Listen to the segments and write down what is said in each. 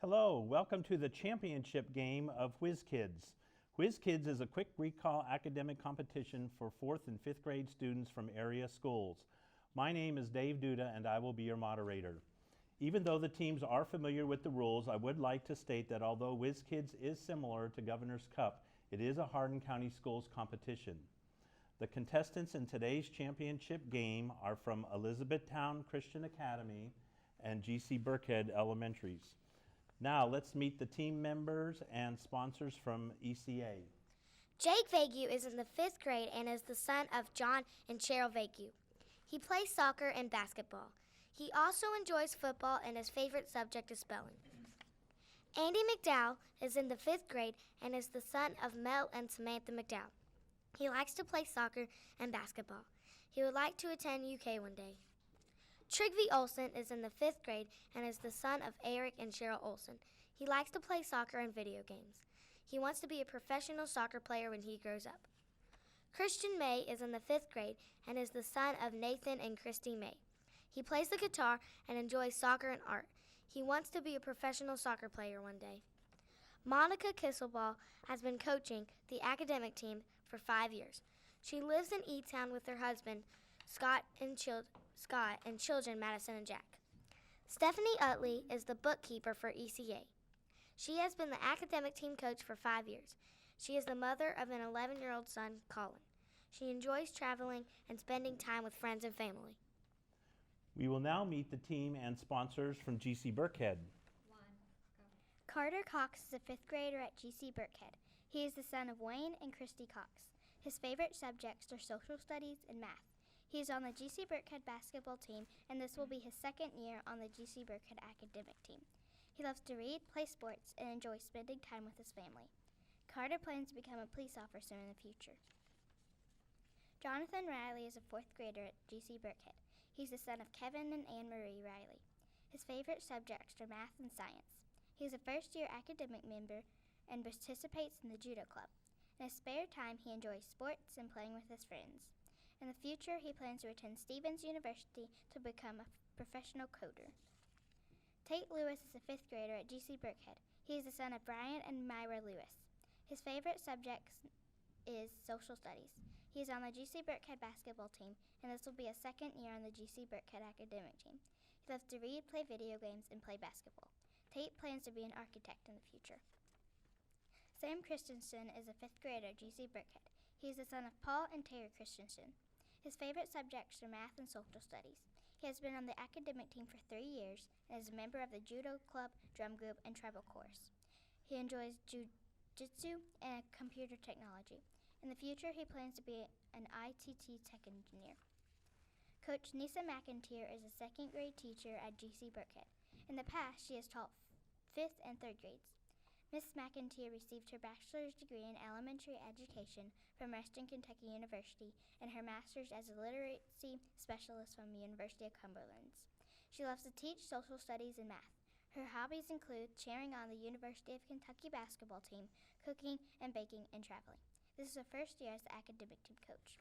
Hello, welcome to the championship game of Whiz Kids. Whiz Kids is a quick recall academic competition for 4th and 5th grade students from area schools. My name is Dave Duda and I will be your moderator. Even though the teams are familiar with the rules, I would like to state that although Whiz Kids is similar to Governor's Cup, it is a Hardin County Schools competition. The contestants in today's championship game are from Elizabethtown Christian Academy and GC Burkhead Elementaries. Now let's meet the team members and sponsors from ECA. Jake Vague is in the 5th grade and is the son of John and Cheryl Vague. He plays soccer and basketball. He also enjoys football and his favorite subject is spelling. Andy McDowell is in the 5th grade and is the son of Mel and Samantha McDowell. He likes to play soccer and basketball. He would like to attend UK one day. Trygve Olsen is in the 5th grade and is the son of Eric and Cheryl Olsen. He likes to play soccer and video games. He wants to be a professional soccer player when he grows up. Christian May is in the 5th grade and is the son of Nathan and Christy May. He plays the guitar and enjoys soccer and art. He wants to be a professional soccer player one day. Monica Kisselball has been coaching the academic team for 5 years. She lives in E-Town with her husband, Scott and children Madison and Jack. Stephanie Utley is the bookkeeper for ECA. She has been the academic team coach for 5 years. She is the mother of an 11-year-old son, Colin. She enjoys traveling and spending time with friends and family. We will now meet the team and sponsors from GC Burkhead. Carter Cox is a 5th grader at GC Burkhead. He is the son of Wayne and Christy Cox. His favorite subjects are social studies and math. He is on the GC Burkhead basketball team, and this will be his 2nd year on the GC Burkhead academic team. He loves to read, play sports, and enjoys spending time with his family. Carter plans to become a police officer in the future. Jonathan Riley is a 4th grader at GC Burkhead. He's the son of Kevin and Anne Marie Riley. His favorite subjects are math and science. He is a first-year academic member and participates in the judo club. In his spare time, he enjoys sports and playing with his friends. In the future, he plans to attend Stevens University to become a professional coder. Tate Lewis is a 5th grader at GC Burkhead. He is the son of Brian and Myra Lewis. His favorite subject is social studies. He is on the GC Burkhead basketball team, and this will be his 2nd year on the GC Burkhead academic team. He loves to read, play video games, and play basketball. Tate plans to be an architect in the future. Sam Christensen is a 5th grader at GC Burkhead. He is the son of Paul and Tara Christensen. His favorite subjects are math and social studies. He has been on the academic team for 3 years and is a member of the judo club, drum group, and tribal chorus. He enjoys jiu-jitsu and computer technology. In the future, he plans to be an ITT tech engineer. Coach Nisa McIntyre is a 2nd grade teacher at GC Burkhead. In the past, she has taught 5th and 3rd grades. Ms. McIntyre received her bachelor's degree in elementary education from Western Kentucky University and her master's as a literacy specialist from the University of Cumberland. She loves to teach social studies and math. Her hobbies include cheering on the University of Kentucky basketball team, cooking and baking, and traveling. This is her first year as the academic team coach.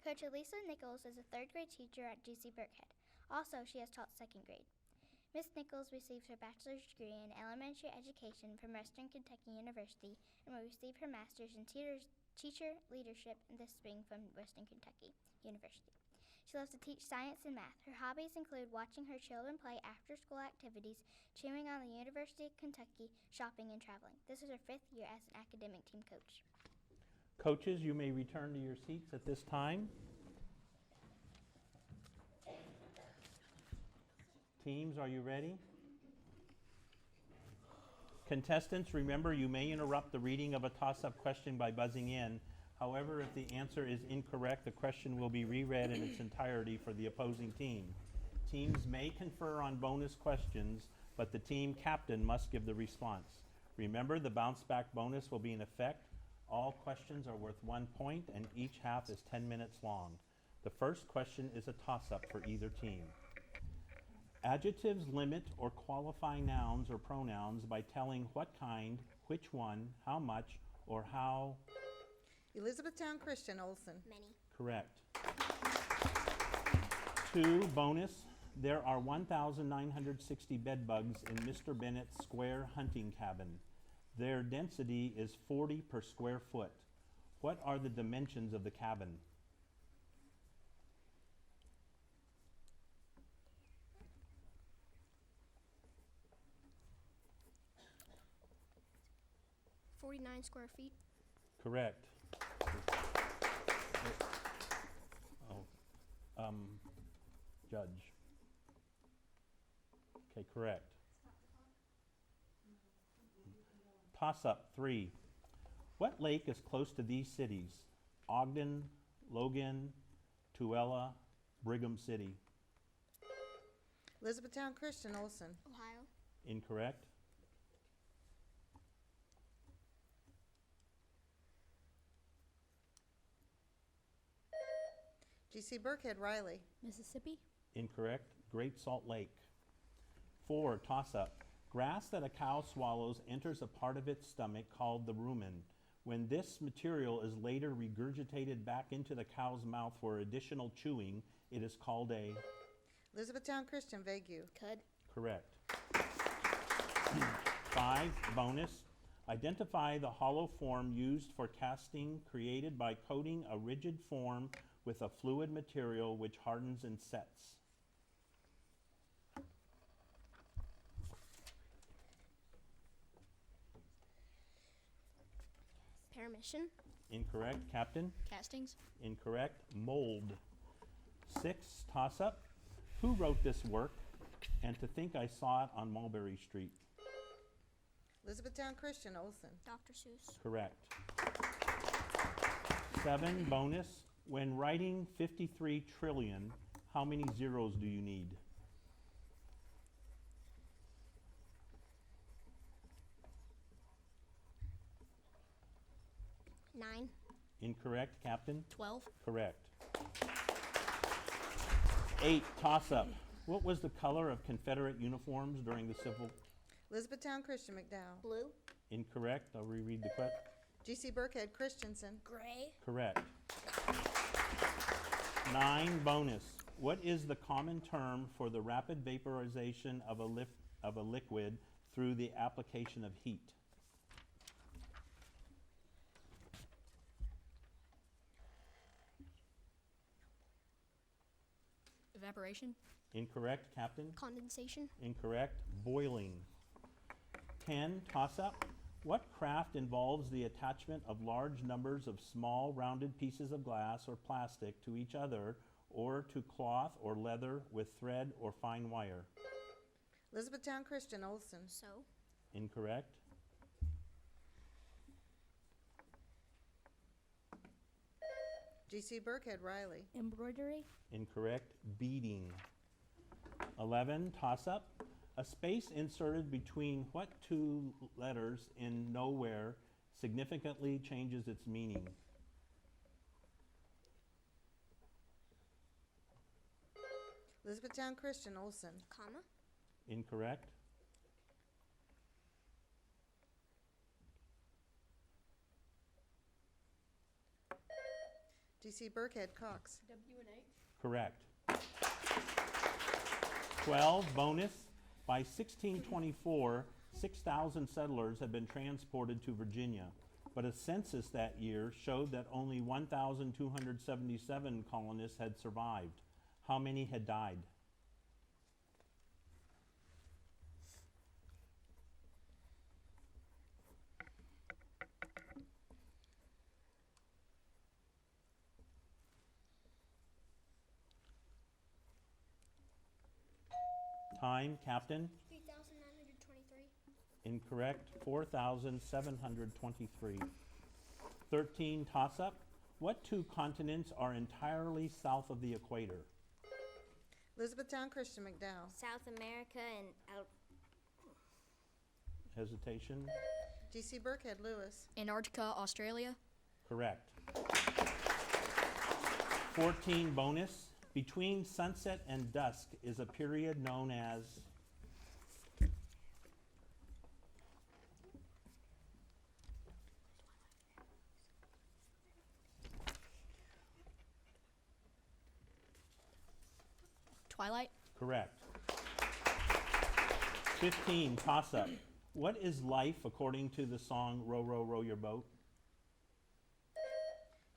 Coach Elisa Nichols is a 3rd grade teacher at GC Burkhead. Also, she has taught 2nd grade. Ms. Nichols received her bachelor's degree in elementary education from Western Kentucky University and will receive her master's in teacher leadership this spring from Western Kentucky University. She loves to teach science and math. Her hobbies include watching her children play after-school activities, cheering on the University of Kentucky, shopping, and traveling. This is her 5th year as an academic team coach. Coaches, you may return to your seats at this time. Teams, are you ready? Contestants, remember you may interrupt the reading of a toss-up question by buzzing in. However, if the answer is incorrect, the question will be reread in its entirety for the opposing team. Teams may confer on bonus questions, but the team captain must give the response. Remember, the bounce-back bonus will be in effect. All questions are worth 1 point, and each half is 10 minutes long. The first question is a toss-up for either team. Adjectives limit or qualify nouns or pronouns by telling what kind, which one, how much, or how. Elizabethtown Christian Olsen. Many. Correct. 2, bonus. There are 1,960 bed bugs in Mr. Bennett's square hunting cabin. Their density is 40 per square foot. What are the dimensions of the cabin? $49 square feet. Correct. Judge. Okay, correct. Toss-up 3. What lake is close to these cities? Ogden, Logan, Tooele, Brigham City. Elizabethtown Christian, Olson. Ohio. Incorrect. GC Burkhead, Riley. Mississippi. Incorrect. Great Salt Lake. 4. Toss-up. Grass that a cow swallows enters a part of its stomach called the rumen. When this material is later regurgitated back into the cow's mouth for additional chewing, it is called a... Elizabethtown Christian, Vague. Cud. Correct. 5. Bonus. Identify the hollow form used for casting created by coating a rigid form with a fluid material which hardens and sets. Permission. Incorrect. Captain? Castings. Incorrect. Mold. 6. Toss-up. Who wrote this work? And to think I saw it on Mulberry Street. Elizabethtown Christian, Olson. Dr. Seuss. Correct. 7. Bonus. When writing 53 trillion, how many zeros do you need? Nine. Incorrect. Captain? 12. Correct. 8. Toss-up. What was the color of Confederate uniforms during the Civil? Elizabethtown Christian, McDowell. Blue. Incorrect. I'll reread the question. GC Burkhead, Christensen. Gray. Correct. 9. Bonus. What is the common term for the rapid vaporization of a liquid through the application of heat? Evaporation. Incorrect. Captain? Condensation. Incorrect. Boiling. 10. Toss-up. What craft involves the attachment of large numbers of small rounded pieces of glass or plastic to each other or to cloth or leather with thread or fine wire? Elizabethtown Christian, Olson. So. Incorrect. GC Burkhead, Riley. Embroidery. Incorrect. Beading. 11. Toss-up. A space inserted between what two letters in nowhere significantly changes its meaning? Elizabethtown Christian, Olson. Comma. Incorrect. GC Burkhead, Cox. W and A. Correct. 12. Bonus. By 1624, 6,000 settlers had been transported to Virginia, but a census that year showed that only 1,277 colonists had survived. How many had died? Time, Captain? 3,923. Incorrect. 4,723. 13. Toss-up. What two continents are entirely south of the equator? Elizabethtown Christian, McDowell. South America and Hesitation? GC Burkhead, Lewis. Antarctica, Australia. Correct. 14. Bonus. Between sunset and dusk is a period known as... Twilight. Correct. 15, toss-up. What is life according to the song Row, Row, Row Your Boat?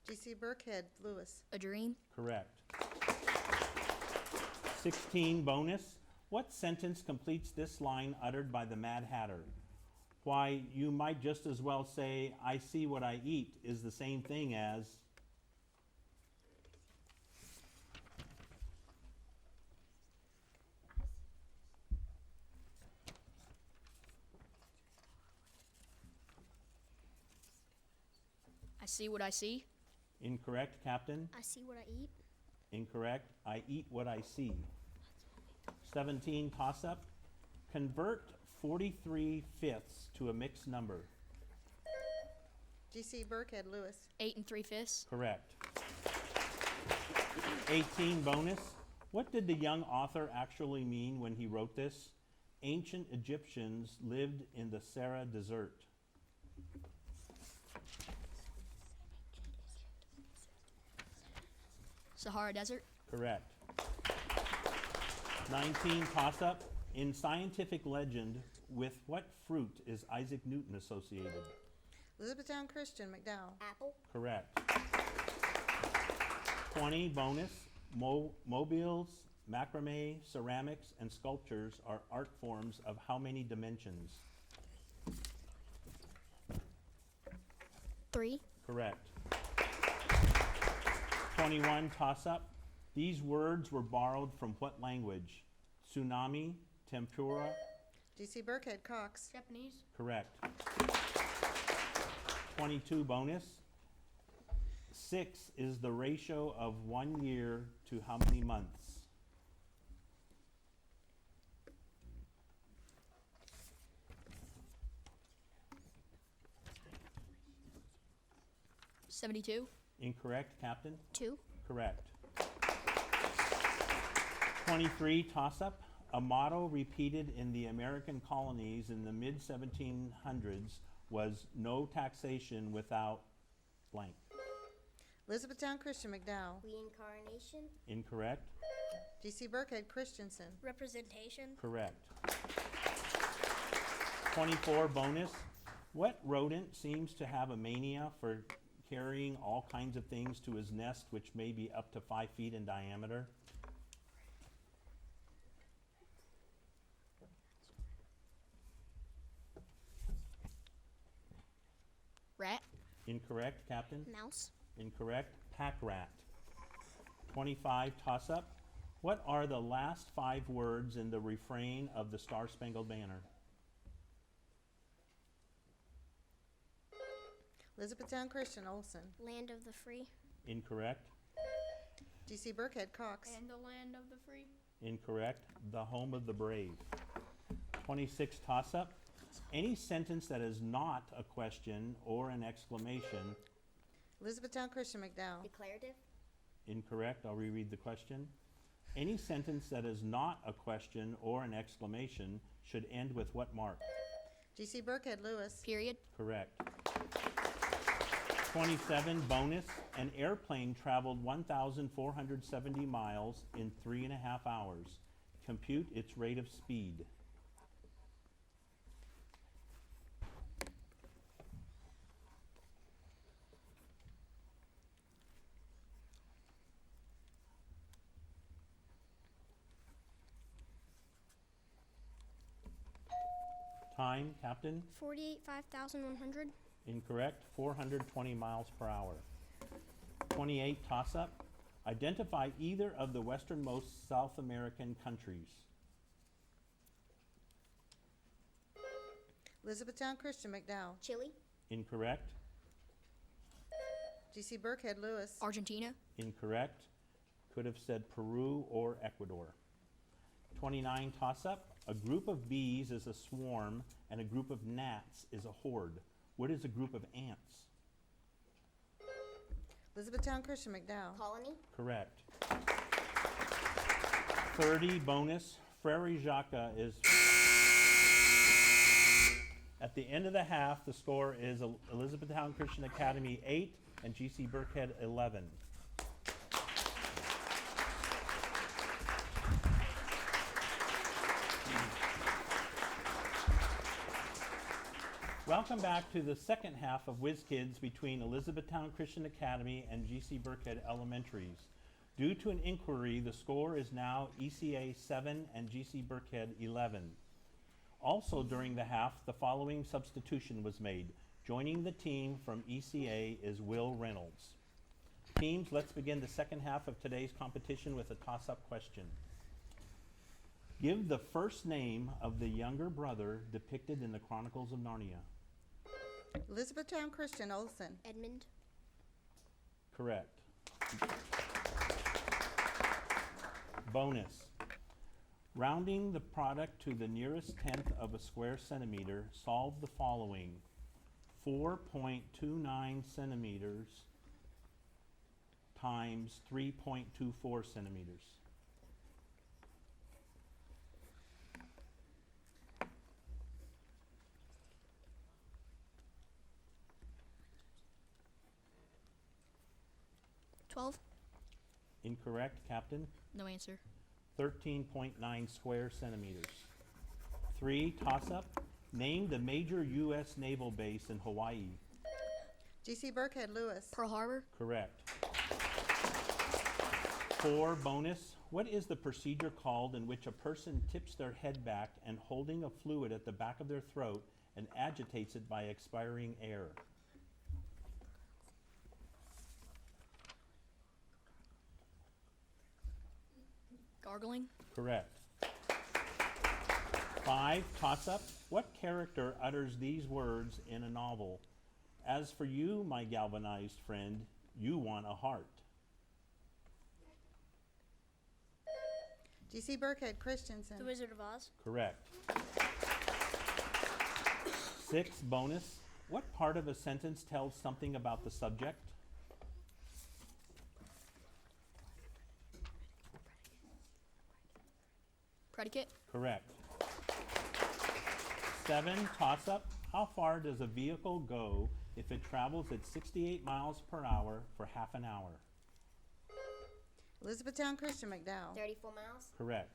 G.C. Burkhead, Lewis. A dream. Correct. 16, bonus. What sentence completes this line uttered by the Mad Hatter? Why, you might just as well say, I see what I eat is the same thing as... I see what I see. Incorrect, Captain. I see what I eat. Incorrect. I eat what I see. 17, toss-up. Convert 43/5 to a mixed number. G.C. Burkhead, Lewis. 8 3/5. Correct. 18, bonus. What did the young author actually mean when he wrote this? Ancient Egyptians lived in the Sahara Desert. Sahara Desert. Correct. 19, toss-up. In scientific legend, with what fruit is Isaac Newton associated? Elizabethtown Christian, McDowell. Apple. Correct. 20, bonus. Mobiles, macrame, ceramics, and sculptures are art forms of how many dimensions? 3. Correct. 21, toss-up. These words were borrowed from what language? Tsunami, tempura. G.C. Burkhead, Cox. Japanese. Correct. 22, bonus. 6 is the ratio of 1 year to how many months? 72. Incorrect, Captain. 2. Correct. 23, toss-up. A motto repeated in the American colonies in the mid-1700s was no taxation without blank. Elizabethtown Christian, McDowell. Reincarnation. Incorrect. G.C. Burkhead, Christensen. Representation. Correct. 24, bonus. What rodent seems to have a mania for carrying all kinds of things to his nest, which may be up to 5 feet in diameter? Rat. Incorrect, Captain. Mouse. Incorrect. Pack rat. 25, toss-up. What are the last 5 words in the refrain of the Star-Spangled Banner? Elizabethtown Christian, Olson. Land of the free. Incorrect. G.C. Burkhead, Cox. And the land of the free. Incorrect. The home of the brave. 26, toss-up. Any sentence that is not a question or an exclamation. Elizabethtown Christian, McDowell. Declarative. Incorrect. I'll reread the question. Any sentence that is not a question or an exclamation should end with what mark? G.C. Burkhead, Lewis. Period. Correct. 27, bonus. An airplane traveled 1,470 miles in 3.5 hours. Compute its rate of speed. Time, Captain? 48,500. Incorrect. 420 miles per hour. 28, toss-up. Identify either of the westernmost South American countries. Elizabethtown Christian, McDowell. Chile. Incorrect. G.C. Burkhead, Lewis. Argentina. Incorrect. Could have said Peru or Ecuador. 29, toss-up. A group of bees is a swarm, and a group of gnats is a horde. What is a group of ants? Elizabethtown Christian, McDowell. Colony. Correct. 30, bonus. Frere Jacques is... At the end of the half, the score is Elizabethtown Christian Academy 8 and G.C. Burkhead 11. Welcome back to the second half of Whiz Kids between Elizabethtown Christian Academy and G.C. Burkhead Elementaries. Due to an inquiry, the score is now ECA 7 and G.C. Burkhead 11. Also during the half, the following substitution was made. Joining the team from ECA is Will Reynolds. Teams, let's begin the second half of today's competition with a toss-up question. Give the first name of the younger brother depicted in the Chronicles of Narnia. Elizabethtown Christian Olson. Edmund. Correct. Bonus. Rounding the product to the nearest tenth of a square centimeter, solve the following. 4.29 centimeters times 3.24 centimeters. $12. Incorrect, Captain. No answer. 13.9 square centimeters. 3, toss-up. Name the major U.S. naval base in Hawaii. G.C. Burkhead Lewis. Pearl Harbor. Correct. 4, bonus. What is the procedure called in which a person tips their head back and holding a fluid at the back of their throat and agitates it by expiring air? Gargling. Correct. 5, toss-up. What character utters these words in a novel? As for you, my galvanized friend, you want a heart. G.C. Burkhead Christensen. The Wizard of Oz. Correct. 6, bonus. What part of a sentence tells something about the subject? Predicate. Correct. 7, toss-up. How far does a vehicle go if it travels at 68 miles per hour for half an hour? Elizabethtown Christian McDowell. 34 miles. Correct.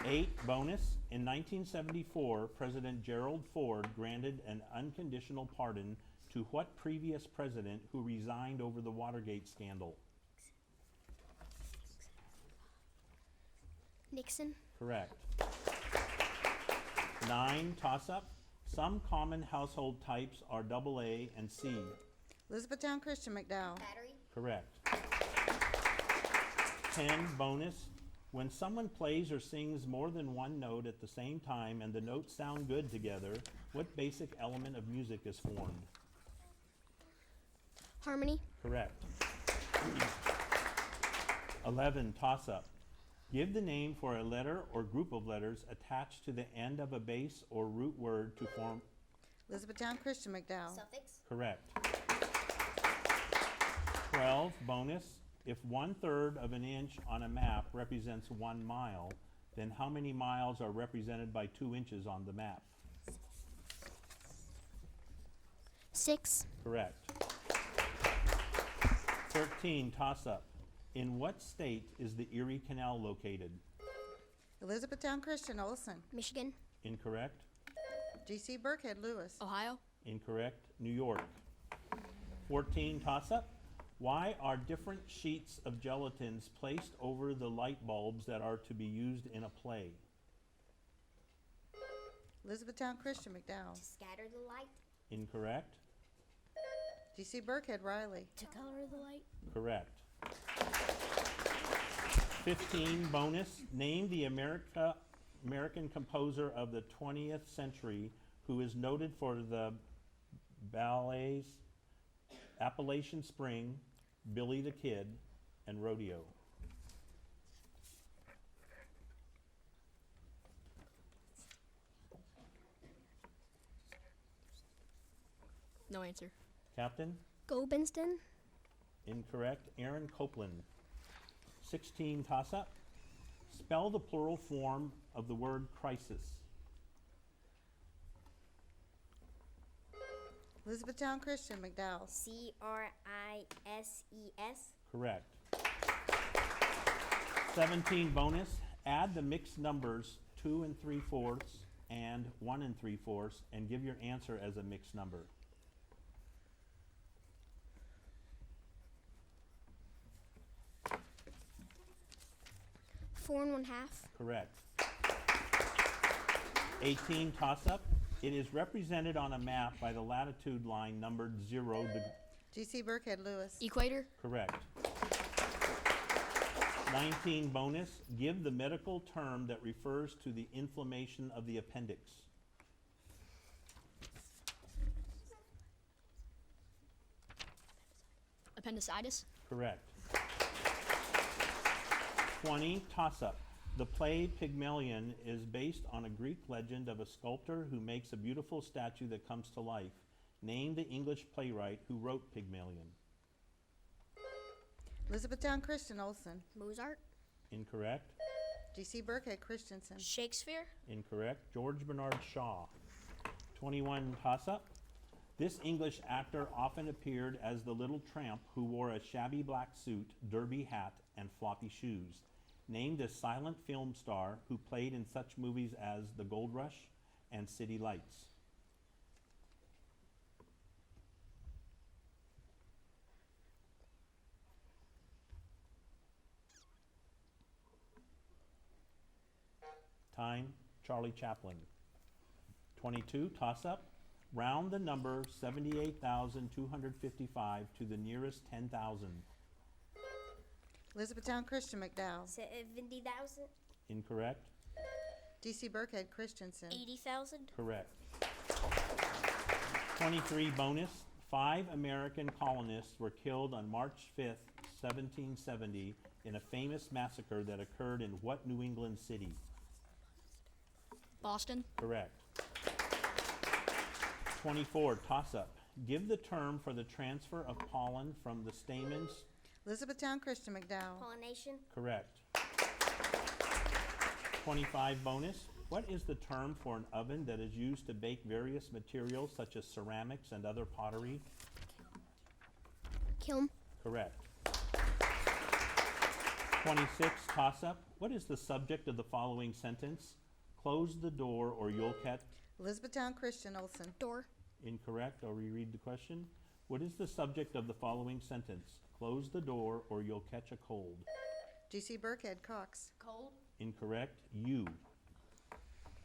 8, bonus. In 1974, President Gerald Ford granted an unconditional pardon to what previous president who resigned over the Watergate scandal? Nixon. Correct. 9, toss-up. Some common household types are AA and C. Elizabethtown Christian McDowell. Battery. Correct. 10, bonus. When someone plays or sings more than one note at the same time and the notes sound good together, what basic element of music is formed? Harmony. Correct. 11, toss-up. Give the name for a letter or group of letters attached to the end of a base or root word to form. Elizabethtown Christian McDowell. Suffix. Correct. 12, bonus. If 1/3 of an inch on a map represents 1 mile, then how many miles are represented by 2 inches on the map? 6. Correct. 13, toss-up. In what state is the Erie Canal located? Elizabethtown Christian Olson. Michigan. Incorrect. G.C. Burkhead Lewis. Ohio. Incorrect. New York. 14, toss-up. Why are different sheets of gelatins placed over the light bulbs that are to be used in a play? Elizabethtown Christian McDowell. To scatter the light. Incorrect. G.C. Burkhead Riley. To color the light. Correct. 15, bonus. Name the American composer of the 20th century who is noted for the ballets Appalachian Spring, Billy the Kid, and Rodeo. No answer. Captain? Gobenston. Incorrect. Aaron Copeland. 16, toss-up. Spell the plural form of the word crisis. Elizabethtown Christian McDowell. CRISES. Correct. 17, bonus. Add the mixed numbers 2 3/4 and 1 3/4, and give your answer as a mixed number. Four and 1/2. Correct. 18, toss-up. It is represented on a map by the latitude line numbered 0 degrees. G.C. Burkhead Lewis. Equator. Correct. 19, bonus. Give the medical term that refers to the inflammation of the appendix. Appendicitis. Correct. 20, toss-up. The play Pygmalion is based on a Greek legend of a sculptor who makes a beautiful statue that comes to life. Name the English playwright who wrote Pygmalion. Elizabethtown Christian Olson. Mozart. Incorrect. G.C. Burkhead Christensen. Shakespeare. Incorrect. George Bernard Shaw. 21, toss-up. This English actor often appeared as the little tramp who wore a shabby black suit, derby hat, and floppy shoes. Named a silent film star who played in such movies as The Gold Rush and City Lights. Time, Charlie Chaplin. 22, toss-up. Round the number 78,255 to the nearest 10,000. Elizabethtown Christian McDowell. 70,000. Incorrect. G.C. Burkhead Christensen. 80,000. Correct. 23, bonus. 5 American colonists were killed on March 5th, 1770 in a famous massacre that occurred in what New England city? Boston. Correct. 24, toss-up. Give the term for the transfer of pollen from the stamens. Elizabethtown Christian McDowell. Pollination. Correct. 25, bonus. What is the term for an oven that is used to bake various materials such as ceramics and other pottery? Kiln. Correct. 26, toss-up. What is the subject of the following sentence? Close the door or you'll catch. Elizabethtown Christian Olson. Door. Incorrect. I'll reread the question. What is the subject of the following sentence? Close the door or you'll catch a cold. G.C. Burkhead Cox. Cold. Incorrect. You.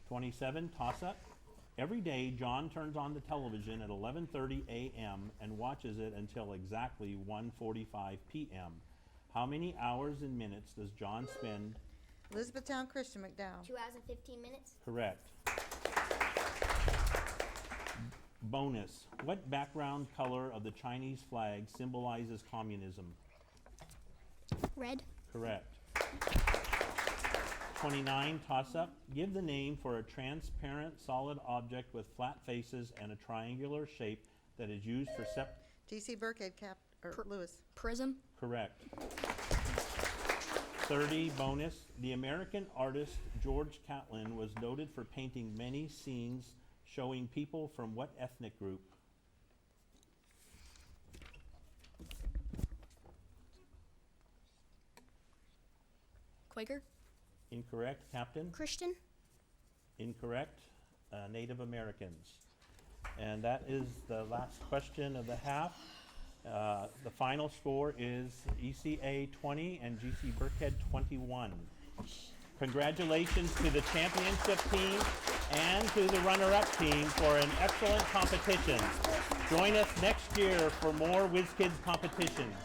27, toss-up. Every day, John turns on the television at 11:30 a.m. and watches it until exactly 1:45 p.m. How many hours and minutes does John spend? Elizabethtown Christian McDowell. 2 hours and 15 minutes. Correct. Bonus. What background color of the Chinese flag symbolizes communism? Red. Correct. 29, toss-up. Give the name for a transparent solid object with flat faces and a triangular shape that is used for G.C. Burkhead Lewis. Prism. Correct. 30, bonus. The American artist George Catlin was noted for painting many scenes showing people from what ethnic group? Quaker. Incorrect. Captain? Christian. Incorrect. Native Americans. And that is the last question of the half. The final score is ECA 20 and GC Burkhead 21. Congratulations to the championship team and to the runner-up team for an excellent competition. Join us next year for more Whiz Kids competitions.